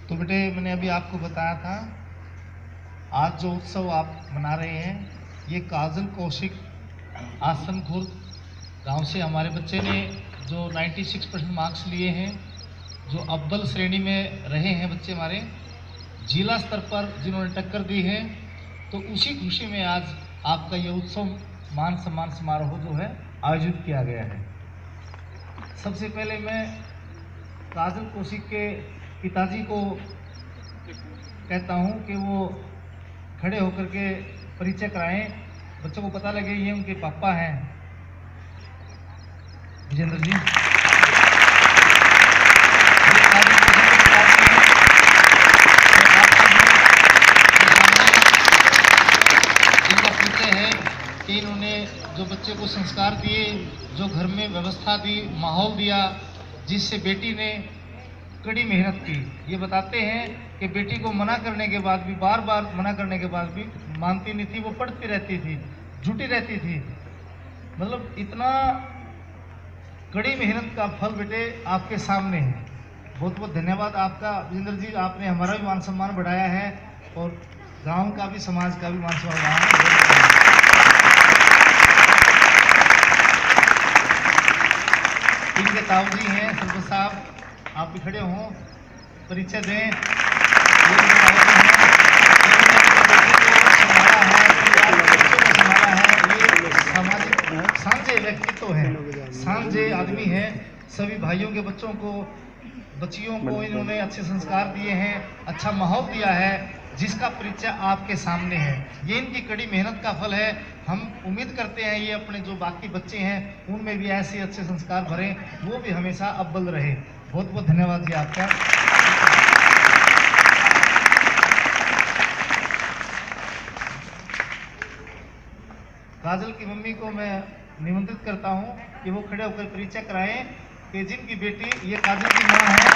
तो बेटे मैंने अभी आपको बताया था, आज जो उत्सव आप मना रहे हैं ये काजल कौशिक आसन खुर्द गांव से हमारे बच्चे ने जो 96% मार्क्स लिए हैं, जो अव्वल श्रेणी में रहे हैं बच्चे हमारे, जिला स्तर पर जिन्होंने टक्कर दी है, तो उसी खुशी में आज आपका ये उत्सव मान सम्मान समारोह जो है आयोजित किया गया है। सबसे पहले मैं काजल कौशिक के पिताजी को कहता हूं कि वो खड़े होकर के परिचय कराएं, बच्चों को पता लगे ये उनके पापा हैं विजेंद्र जी। इनका परिचय है कि इन्होंने जो बच्चे को संस्कार दिए, जो घर में व्यवस्था दी, माहौल दिया, जिससे बेटी ने कड़ी मेहनत की। ये बताते हैं कि बेटी को मना करने के बाद भी, बार बार मना करने के बाद भी मानती नहीं थी, वो पढ़ती रहती थी, जुटी रहती थी। मतलब इतना कड़ी मेहनत का फल बेटे आपके सामने है। बहुत बहुत धन्यवाद आपका विजेंद्र जी, आपने हमारा भी मान सम्मान बढ़ाया है और गांव का भी, समाज का भी मान सम्मान बढ़ाया है। इनके ताऊ जी हैं सरपंच साहब, आप भी खड़े हों, परिचय दें। सामाजिक सांझे व्यक्तित्व है, सांझे आदमी है। सभी भाइयों के बच्चों को, बच्चियों को इन्होंने अच्छे संस्कार दिए हैं, अच्छा माहौल दिया है, जिसका परिचय आपके सामने है। ये इनकी कड़ी मेहनत का फल है। हम उम्मीद करते हैं ये अपने जो बाकी बच्चे हैं उनमें भी ऐसे अच्छे संस्कार भरें, वो भी हमेशा अव्वल रहे। बहुत बहुत धन्यवाद जी आपका। काजल की मम्मी को मैं निमंत्रित करता हूं कि वो खड़े होकर परिचय कराएं कि जिनकी बेटी, ये काजल की मां है,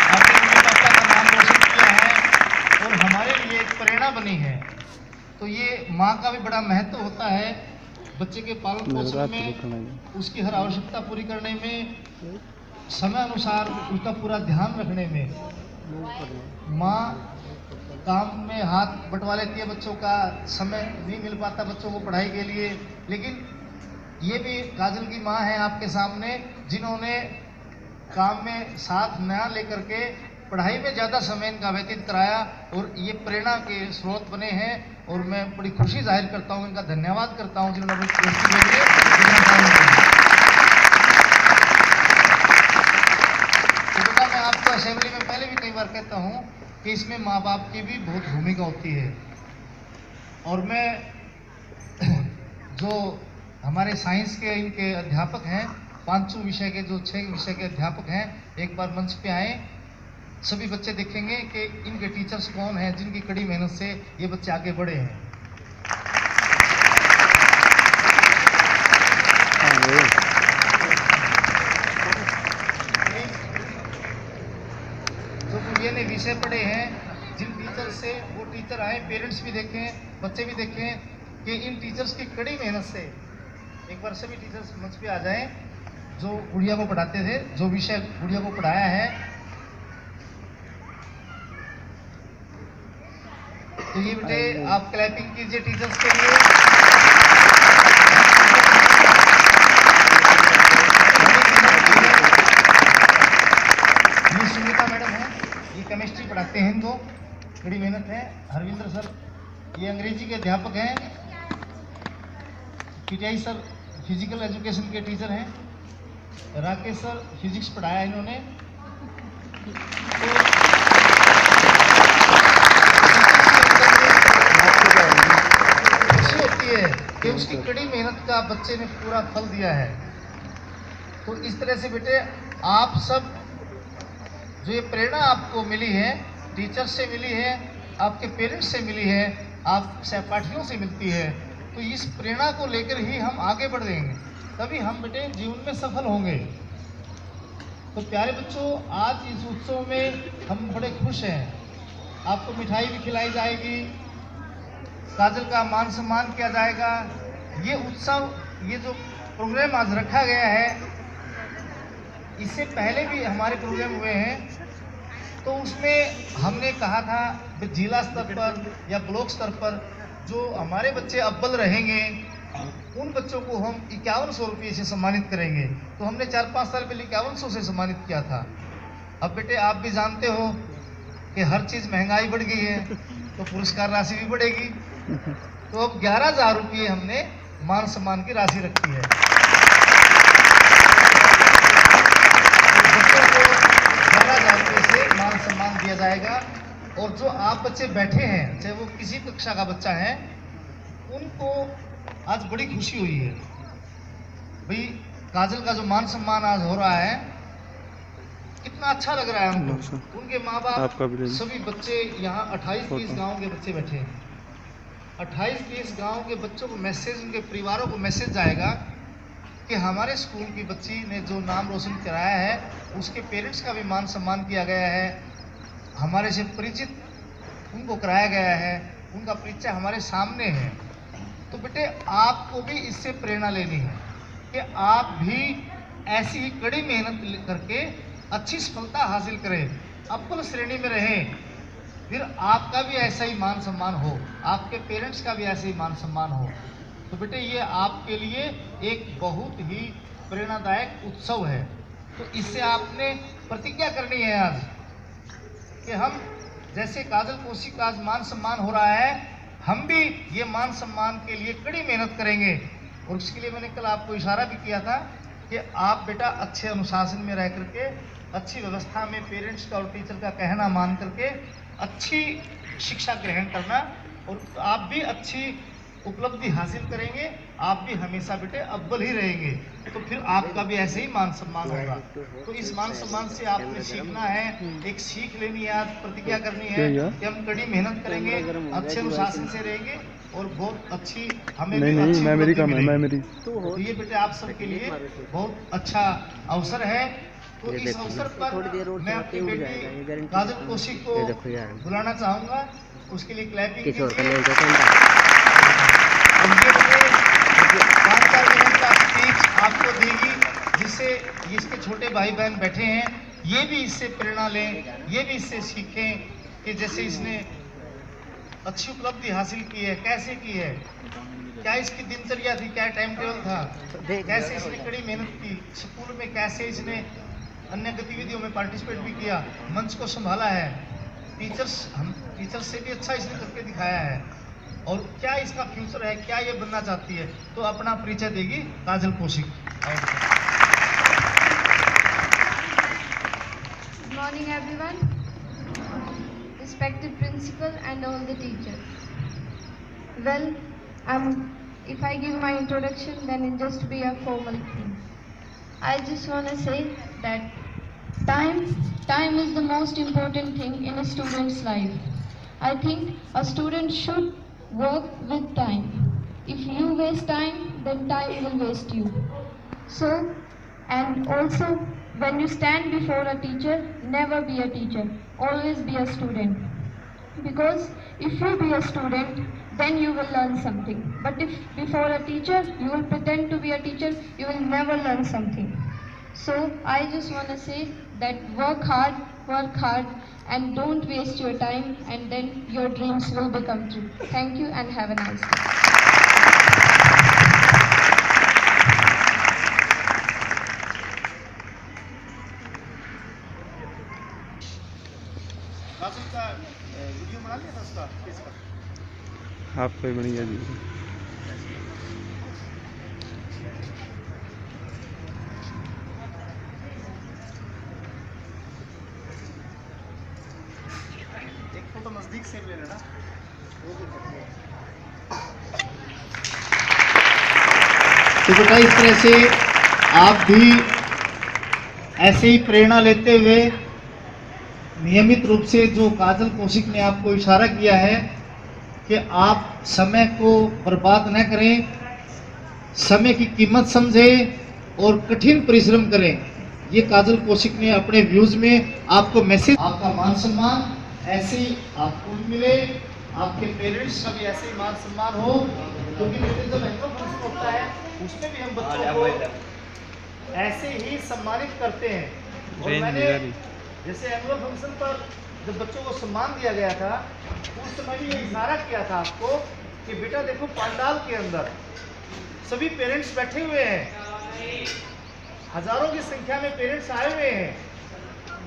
आपके मम्मी पापा का नाम रोशन किया है और हमारे लिए एक प्रेरणा बनी है। तो ये माँ का भी बड़ा महत्व होता है बच्चे के पालन पोषण में, उसकी हर आवश्यकता पूरी करने में, समय अनुसार उसका पूरा ध्यान रखने में। माँ काम में हाथ बंटवा लेती है, बच्चों का समय नहीं मिल पाता बच्चों को पढ़ाई के लिए, लेकिन ये भी काजल की माँ है आपके सामने, जिन्होंने काम में साथ न लेकर के पढ़ाई में ज़्यादा समय इनका व्यतीत कराया और ये प्रेरणा के स्रोत बने हैं। और मैं बड़ी खुशी जाहिर करता हूँ, इनका धन्यवाद करता हूँ जिन्होंने तो मैं आपको असेंबली में पहले भी कई बार कहता हूँ कि इसमें माँ बाप की भी बहुत भूमिका होती है। और मैं जो हमारे साइंस के इनके अध्यापक हैं, 5 विषय के, जो 6 विषय के अध्यापक हैं, एक बार मंच पे आए। सभी बच्चे देखेंगे कि इनके टीचर्स कौन हैं, जिनकी कड़ी मेहनत से ये बच्चे आगे बढ़े हैं। जो ये ने विषय पढ़े हैं, जिन टीचर से, वो टीचर आए, पेरेंट्स भी देखें, बच्चे भी देखें कि इन टीचर्स की कड़ी मेहनत से, एक बार सभी टीचर्स मंच पे आ जाएं जो गुड़िया को पढ़ाते थे, जो विषय गुड़िया को पढ़ाया है। तो ये बेटे आप क्लैपिंग कीजिए टीचर्स के लिए। ये सुनीता मैडम है, ये केमिस्ट्री पढ़ाते हैं, इनको बड़ी मेहनत है। हरविंद्र सर ये अंग्रेजी के अध्यापक हैं। पीटीआई सर फिजिकल एजुकेशन के टीचर हैं। राकेश सर फिजिक्स पढ़ाया इन्होंने। कि उसकी कड़ी मेहनत का बच्चे ने पूरा फल दिया है। तो इस तरह से बेटे आप सब, जो ये प्रेरणा आपको मिली है, टीचर से मिली है, आपके पेरेंट्स से मिली है, आप सहपाठियों से मिलती है, तो इस प्रेरणा को लेकर ही हम आगे बढ़ेंगे, तभी हम बेटे जीवन में सफल होंगे। तो प्यारे बच्चों, आज इस उत्सव में हम बड़े खुश हैं। आपको मिठाई भी खिलाई जाएगी, काजल का मान सम्मान किया जाएगा। ये उत्सव, ये जो प्रोग्राम आज रखा गया है, इससे पहले भी हमारे प्रोग्राम हुए हैं, तो उसमें हमने कहा था जिला स्तर पर या ब्लॉक स्तर पर जो हमारे बच्चे अव्वल रहेंगे उन बच्चों को हम 5100 रुपये से सम्मानित करेंगे। तो हमने 4-5 साल पहले 5100 से सम्मानित किया था। अब बेटे आप भी जानते हो कि हर चीज़ महंगाई बढ़ गई है, तो पुरस्कार राशि भी बढ़ेगी। तो अब 11,000 रुपये हमने मान सम्मान की राशि रखी है। तो बच्चों को 11,000 रुपये से मान सम्मान दिया जाएगा। और जो आप बच्चे बैठे हैं, चाहे वो किसी कक्षा का बच्चा है, उनको आज बड़ी खुशी हुई है भाई। काजल का जो मान सम्मान आज हो रहा है, कितना अच्छा लग रहा है उनको। उनके माँ बाप सभी बच्चे यहाँ 28-30 गाँव के बच्चे बैठे हैं। 28-30 गाँव के बच्चों को मैसेज, उनके परिवारों को मैसेज जाएगा कि हमारे स्कूल की बच्ची ने जो नाम रोशन कराया है उसके पेरेंट्स का भी मान सम्मान किया गया है, हमारे से परिचित उनको कराया गया है, उनका परिचय हमारे सामने है। तो बेटे आपको भी इससे प्रेरणा लेनी है कि आप भी ऐसी ही कड़ी मेहनत करके अच्छी सफलता हासिल करें, अव्वल श्रेणी में रहें, फिर आपका भी ऐसा ही मान सम्मान हो, आपके पेरेंट्स का भी ऐसे ही मान सम्मान हो। तो बेटे ये आपके लिए एक बहुत ही प्रेरणादायक उत्सव है। तो इससे आपने प्रतिज्ञा करनी है आज कि हम जैसे काजल कौशिक का आज मान सम्मान हो रहा है, हम भी ये मान सम्मान के लिए कड़ी मेहनत करेंगे। और उसके लिए मैंने कल आपको इशारा भी किया था कि आप बेटा अच्छे अनुशासन में रह करके, अच्छी व्यवस्था में पेरेंट्स का और टीचर का कहना मान करके अच्छी शिक्षा ग्रहण करना, और आप भी अच्छी उपलब्धि हासिल करेंगे, आप भी हमेशा बेटे अव्वल ही रहेंगे। तो फिर आपका भी ऐसे ही मान सम्मान होगा। तो इस मान सम्मान से आपने सीखना है, एक सीख लेनी है, आज प्रतिज्ञा करनी है कि हम कड़ी मेहनत करेंगे, अच्छे अनुशासन से रहेंगे और बहुत अच्छी हमें भी अच्छी उपलब्धि मिलेगी। तो ये बेटे आप सबके लिए बहुत अच्छा अवसर है। तो इस अवसर पर मैं अपनी बेटी काजल कौशिक को बुलाना चाहूँगा, उसके लिए क्लैपिंग कीजिए। और ये 5-4 मिनट का स्पीच आपको देगी, जिससे इसके छोटे भाई बहन बैठे हैं, ये भी इससे प्रेरणा लें, ये भी इससे सीखें कि जैसे इसने अच्छी उपलब्धि हासिल की है, कैसे की है, क्या इसकी दिनचर्या थी, क्या टाइम टेबल था, कैसे इसने कड़ी मेहनत की, स्कूल में कैसे इसने अन्य गतिविधियों में पार्टिसिपेट भी किया, मंच को संभाला है, टीचर्स से भी अच्छा इसने करके दिखाया है, और क्या इसका फ्यूचर है, क्या ये बनना चाहती है। तो अपना परिचय देगी काजल Kaushik. Good morning everyone, respected principal and all the teachers. Well, if I give my introduction, then it just be a formal thing. I just want to say that time is the most important thing in a student's life. I think a student should work with time. If you waste time, then time will waste you. So, and also when you stand before a teacher, never be a teacher, always be a student. Because if you be a student, then you will learn something. But if before a teacher, you will pretend to be a teacher, you will never learn something. So I just want to say that work hard, and don't waste your time, and then your dreams will become true. Thank you and have a nice day. काजल का video बना लिया था उसका, किसका? आपका ही बन गया जी। एक फोटो नजदीक से ले लेना। तो बेटा इस तरह से आप भी ऐसे ही प्रेरणा लेते हुए नियमित रूप से, जो काजल कौशिक ने आपको इशारा किया है कि आप समय को बर्बाद न करें, समय की कीमत समझें और कठिन परिश्रम करें, ये काजल कौशिक ने अपने व्यूज में आपको मैसेज। आपका मान सम्मान ऐसे ही आपको भी मिले, आपके पेरेंट्स का भी ऐसे ही मान सम्मान हो, क्योंकि जब एनुअल फंक्शन होता है उसमें भी हम बच्चों को ऐसे ही सम्मानित करते हैं। और मैंने जैसे एनुअल फंक्शन पर जब बच्चों को सम्मान दिया गया था, उस समय भी ये इशारा किया था आपको कि बेटा देखो पंडाल के अंदर सभी पेरेंट्स बैठे हुए हैं, हजारों की संख्या में पेरेंट्स आए हुए हैं,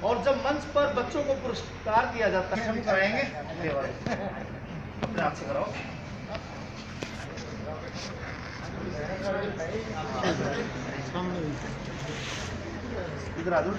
और जब मंच पर बच्चों को पुरस्कार दिया जाता है हम कराएंगे अपने हाथ से कराओ। इधर आ जाओ।